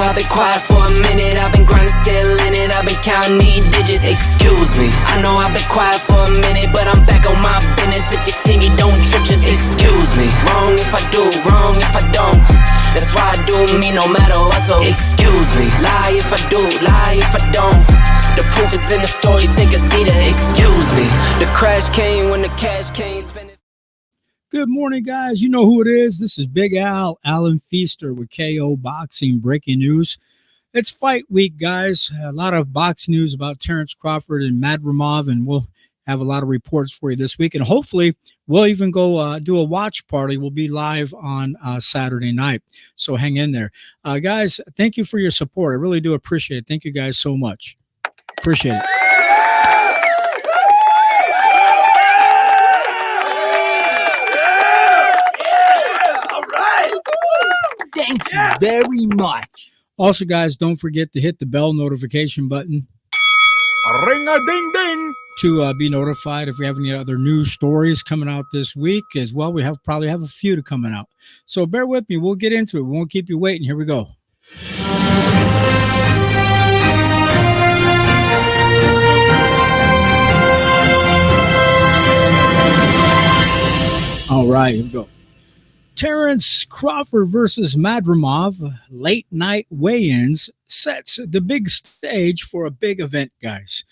I've been quiet for a minute, I've been grinding, still in it, I've been counting these digits, excuse me. I know I've been quiet for a minute, but I'm back on my business. If you see me, don't trip, just excuse me. Wrong if I do, wrong if I don't. That's why I do me no matter what, so excuse me. Lie if I do, lie if I don't. The proof is in the story, take a seat, excuse me. The crash came when the cash came, spend it. Good morning, guys. You know who it is. This is Big Al, Alan Feaster with KO Boxing Breaking News. It's fight week, guys. A lot of boxing news about Terence Crawford and Madrimov, and we'll have a lot of reports for you this week. And hopefully, we'll even go do a watch party. We'll be live on Saturday night, so hang in there. Guys, thank you for your support. I really do appreciate it. Thank you guys so much. Appreciate it. Thank you very much. Also, guys, don't forget to hit the bell notification button. Ring-a-ding-ding. To be notified if we have any other news stories coming out this week as well. We probably have a few to coming out. So bear with me. We'll get into it. We won't keep you waiting. Here we go. All right, here we go. Terence Crawford versus Madrimov, late night weigh-ins, sets the big stage for a big event, guys.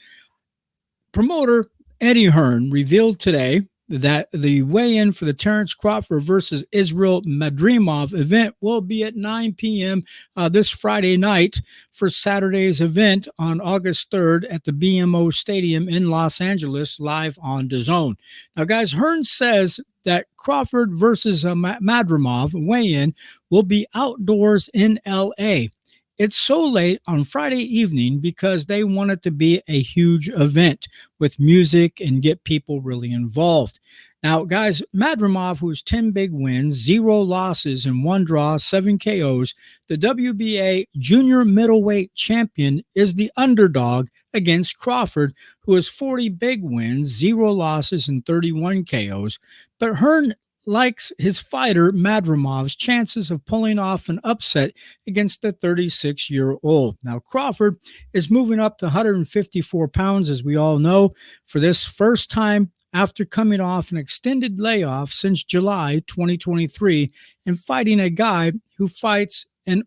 Promoter Eddie Hearn revealed today that the weigh-in for the Terence Crawford versus Israel Madrimov event will be at 9 p.m. This Friday night for Saturday's event on August 3rd at the BMO Stadium in Los Angeles, live on DAZN. Now, guys, Hearn says that Crawford versus Madrimov weigh-in will be outdoors in L.A. It's so late on Friday evening because they want it to be a huge event with music and get people really involved. Now, guys, Madrimov, who's 10 big wins, 0 losses, and 1 draw, 7 KOs, the WBA junior middleweight champion, is the underdog against Crawford, who has 40 big wins, 0 losses, and 31 KOs. But Hearn likes his fighter Madrimov's chances of pulling off an upset against the 36-year-old. Now, Crawford is moving up to 154 pounds, as we all know, for this first time after coming off an extended layoff since July 2023 and fighting a guy who fights an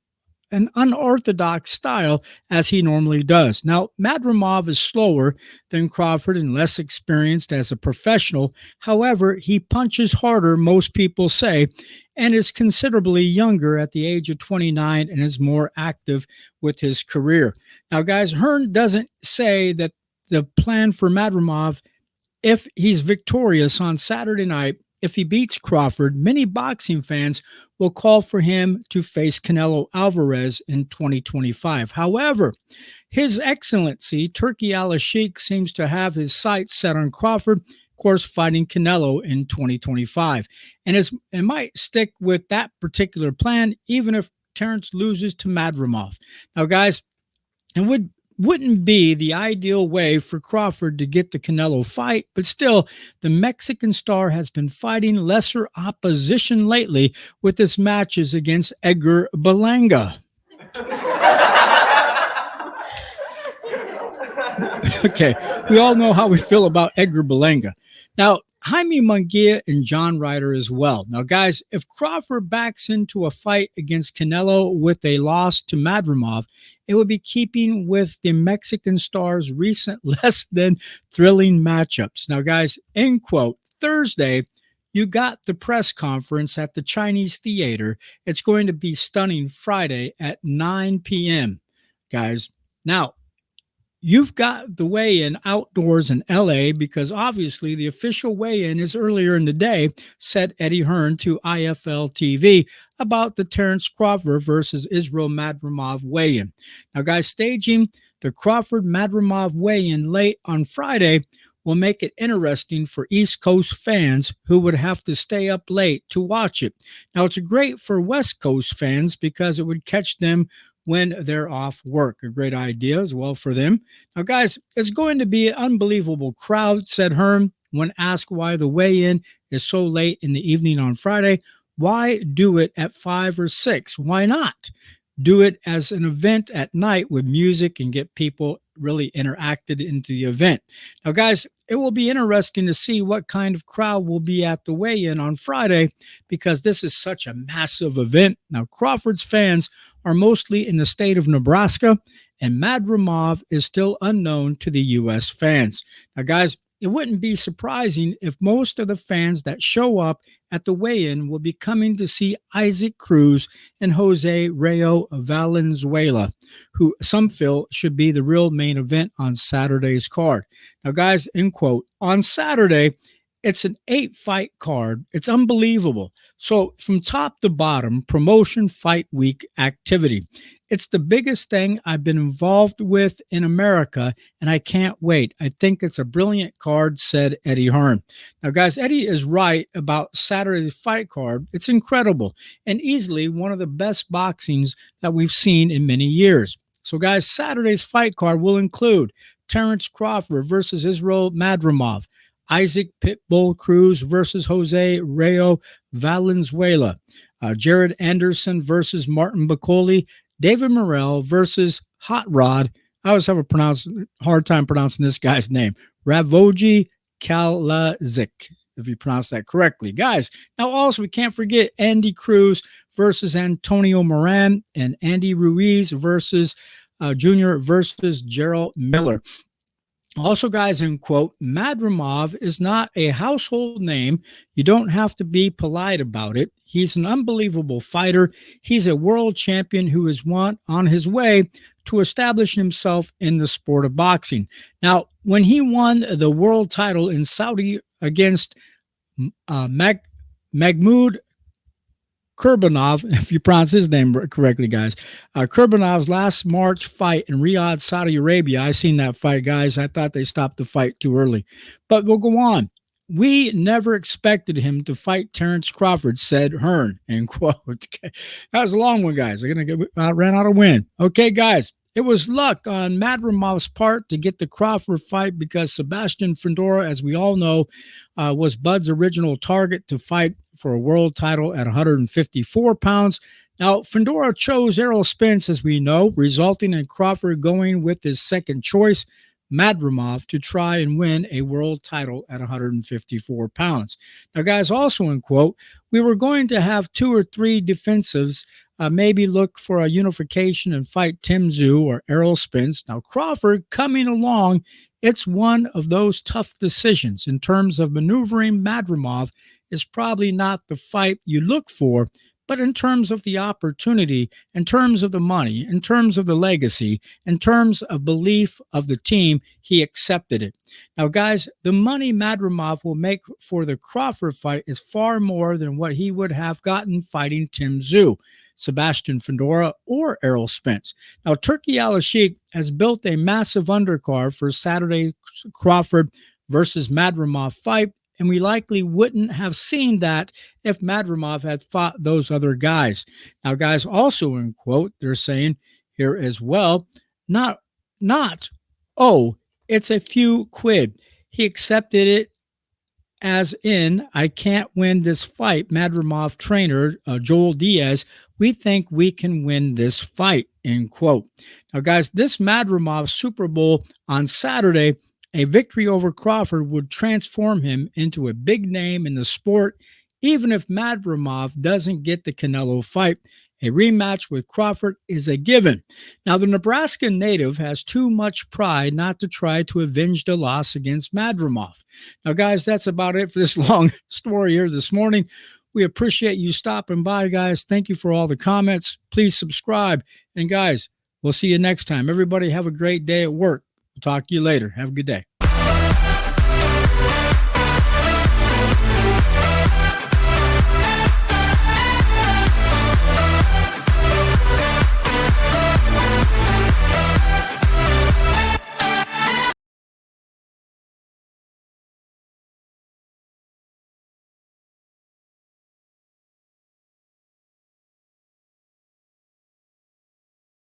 unorthodox style as he normally does. Now, Madrimov is slower than Crawford and less experienced as a professional. However, he punches harder, most people say, and is considerably younger at the age of 29 and is more active with his career. Now, guys, Hearn doesn't say that the plan for Madrimov, if he's victorious on Saturday night, if he beats Crawford, many boxing fans will call for him to face Canelo Alvarez in 2025. However, His Excellency Turki Alalshikh seems to have his sights set on Crawford, of course, fighting Canelo in 2025. And might stick with that particular plan, even if Terence loses to Madrimov. Now, guys, it wouldn't be the ideal way for Crawford to get the Canelo fight, but still, the Mexican star has been fighting lesser opposition lately with his matches against Edgar Berlanga. Okay, we all know how we feel about Edgar Berlanga. Now, Jaime Munguia and John Ryder as well. Now, guys, if Crawford backs into a fight against Canelo with a loss to Madrimov, it would be keeping with the Mexican star's recent less than thrilling matchups. Now, guys, end quote, Thursday, you got the press conference at the Chinese Theater. It's going to be stunning Friday at 9 p.m., guys. Now, you've got the weigh-in outdoors in L.A. because obviously the official weigh-in is earlier in the day, said Eddie Hearn to IFL TV about the Terence Crawford versus Israel Madrimov weigh-in. Now, guys, staging The Crawford-Madrimov weigh-in late on Friday will make it interesting for East Coast fans who would have to stay up late to watch it. Now, it's great for West Coast fans because it would catch them when they're off work. A great idea as well for them. Now, guys, it's going to be an unbelievable crowd, said Hearn when asked why the weigh-in is so late in the evening on Friday. Why do it at 5 or 6? Why not do it as an event at night with music and get people really interacted into the event? Now, guys, it will be interesting to see what kind of crowd will be at the weigh-in on Friday because this is such a massive event. Now, Crawford's fans are mostly in the state of Nebraska, and Madrimov is still unknown to the U.S. fans. Now, guys, it wouldn't be surprising if most of the fans that show up at the weigh-in will be coming to see Isaac Cruz and Jose Rayo Valenzuela, who some feel should be the real main event on Saturday's card. Now, guys, in quote, on Saturday, it's an 8-fight card. It's unbelievable. So from top to bottom, promotion fight week activity. It's the biggest thing I've been involved with in America, and I can't wait. I think it's a brilliant card, said Eddie Hearn. Now, guys, Eddie is right about Saturday's fight card. It's incredible and easily one of the best boxings that we've seen in many years. So, guys, Saturday's fight card will include Terence Crawford versus Israel Madrimov, Isaac Pitbull Cruz versus Jose Rayo Valenzuela, Jared Anderson versus Martin Bacoli, David Morrell versus Hot Rod. I always have a hard time pronouncing this guy's name. Ravoji Kalazik, if you pronounce that correctly. Guys, now also we can't forget Andy Cruz versus Antonio Moran and Andy Ruiz versus Junior versus Gerald Miller. Also, guys, in quote, Madrimov is not a household name. You don't have to be polite about it. He's an unbelievable fighter. He's a world champion who is on his way to establish himself in the sport of boxing. Now, when he won the world title in Saudi against Mahmoud Kurbanov, if you pronounce his name correctly, guys. Kurbanov's last March fight in Riyadh, Saudi Arabia. I seen that fight, guys. I thought they stopped the fight too early. But we'll go on. We never expected him to fight Terence Crawford, said Hearn, end quote. That was a long one, guys. They're going to ran out of wind. Okay, guys. It was luck on Madrimov's part to get the Crawford fight because Sebastian Fundora, as we all know, was Bud's original target to fight for a world title at 154 pounds. Now, Fundora chose Errol Spence, as we know, resulting in Crawford going with his second choice, Madrimov, to try and win a world title at 154 pounds. Now, guys, also in quote, we were going to have 2 or 3 defensives, maybe look for a unification and fight Tim Tszyu or Errol Spence. Now, Crawford coming along, it's one of those tough decisions in terms of maneuvering. Madrimov is probably not the fight you look for, but in terms of the opportunity, in terms of the money, in terms of the legacy, in terms of belief of the team, he accepted it. Now, guys, the money Madrimov will make for the Crawford fight is far more than what he would have gotten fighting Tim Tszyu, Sebastian Fundora, or Errol Spence. Now, Turki Alalshikh has built a massive undercard for Saturday Crawford versus Madrimov fight, and we likely wouldn't have seen that if Madrimov had fought those other guys. Now, guys, also in quote, they're saying here as well, it's a few quid. He accepted it as in, I can't win this fight. Madrimov trainer, Joel Diaz, we think we can win this fight, end quote. Now, guys, this Madrimov Super Bowl on Saturday, a victory over Crawford would transform him into a big name in the sport, even if Madrimov doesn't get the Canelo fight. A rematch with Crawford is a given. Now, the Nebraska native has too much pride not to try to avenge the loss against Madrimov. Now, guys, that's about it for this long story here this morning. We appreciate you stopping by, guys. Thank you for all the comments. Please subscribe. And, guys, we'll see you next time. Everybody have a great day at work. We'll talk to you later. Have a good day.